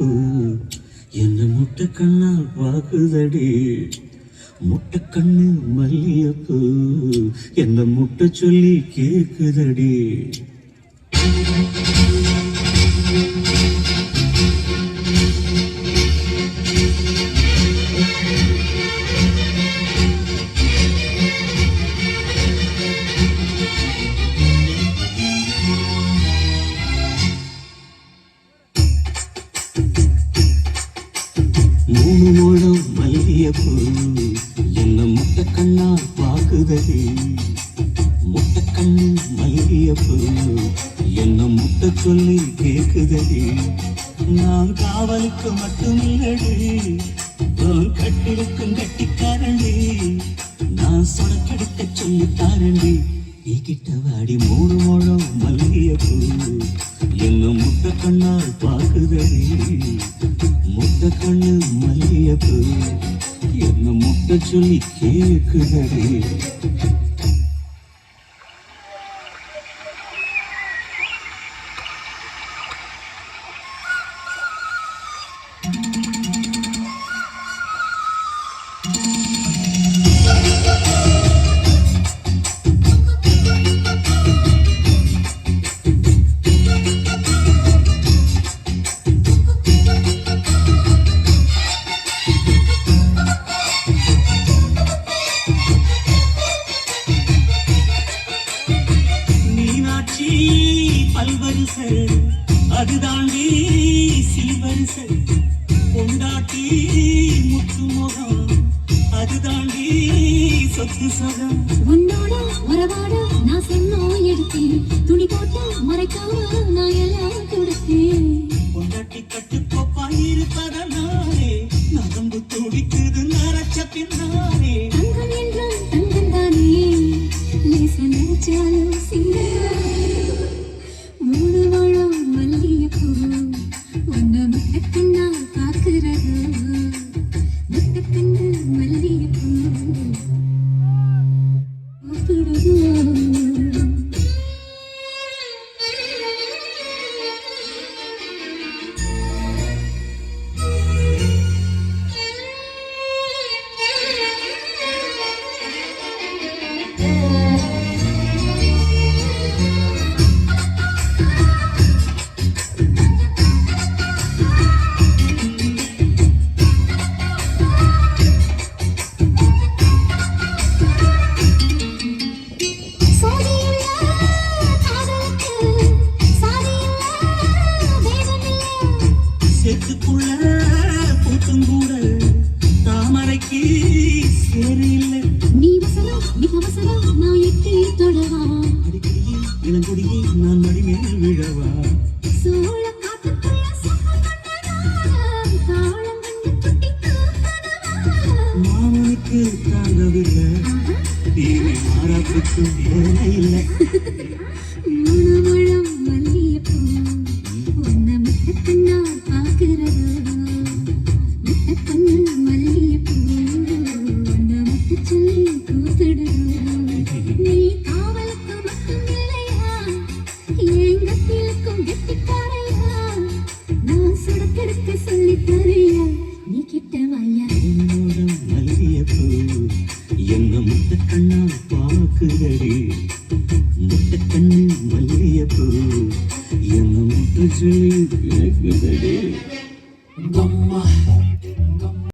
மல்லியப்பூ என்ன முட்டை கண்ணால் பாக்குதடி. முட்டை கண்ணு மல்லியப்பூ என்ன முட்டை சொல்லி கேக்குதடி. மூணு மூலம் மல்லியப்பூ என்ன முட்டை கண்ணால் பாக்குதடி. முட்டை கண்ணு மல்லியப்பூ என்ன முட்டை சொல்லி கேக்குதடி. நான் காவலுக்கு மட்டுமில்லடி, கட்டிருக்கும் கட்டிக்காரண்டி. நான் சொடக்கெடுக்க சொல்லி தாரண்டி. நீ கிட்ட வாடி மூணு மூலம் மல்லியப்பூ என்ன முட்டை கண்ணால் பாக்குதடி. முட்டை கண்ணு மல்லியப்பூ என்ன முட்டை சொல்லி கேக்குதடி. பல்வரிசை அது தாண்டி சில்வரிசை. கொண்டாட்டி முத்து முகம் அது தாண்டி சொத்து சொகம். உன்னோட உறவாட நான் சொன்னோ எடுத்தேன். துணி போட்டு மறைக்காம நான் எல்லாம் கொடுத்தேன். கொண்டாட்டி கட்டுக்கோப்பா இருப்பதனாலே நரம்பு துடிக்குது நரச்ச பின்னாலே. தங்கம் என்றும் தங்கம் தானே லேச நினைச்சாலும் சிங்க. மூணு வாழம் மல்லியப்பூ உன்னை முட்டை கண்ணால் பார்க்கிறது. முட்டை கண்ணு மல்லியப்பூ கூப்பிடுது. சேத்துக்குள்ள பூத்தும் கூட தாமரைக்கு சேரில்லை. நீ வசனம் மிக வசனம் நான் எட்டி தொடவா. அடிக்கடியே இளங்குடியே நான் மடிமேல் விழவா. சோழ காட்டுக்குள்ள தாளம் கண்டு துட்டி மாமனுக்கு தாங்கவில்லை, தீமை மாறாப்புக்கு வேலை இல்லை. மூணு முழம் மல்லியப்பூ உன்னை முட்டை கண்ணால் பார்க்கிறது. முட்டை கண்ணு மல்லியப்பூ உன்னை முட்டை சொல்லி கூப்பிடுது. நீ காவலுக்கு மட்டும் இல்லையா, என் கத்திலுக்கும் கெட்டிக்காரையா. நான் சுடக்கெடுக்க சொல்லி தரையா, நீ கிட்ட வாயா. என்னோட மல்லியப்பூ என்ன முட்டை கண்ணால் பாக்குதடி. முட்டை கண்ணு மல்லியப்பூ என்ன முட்டை சொல்லி கேக்குதடி.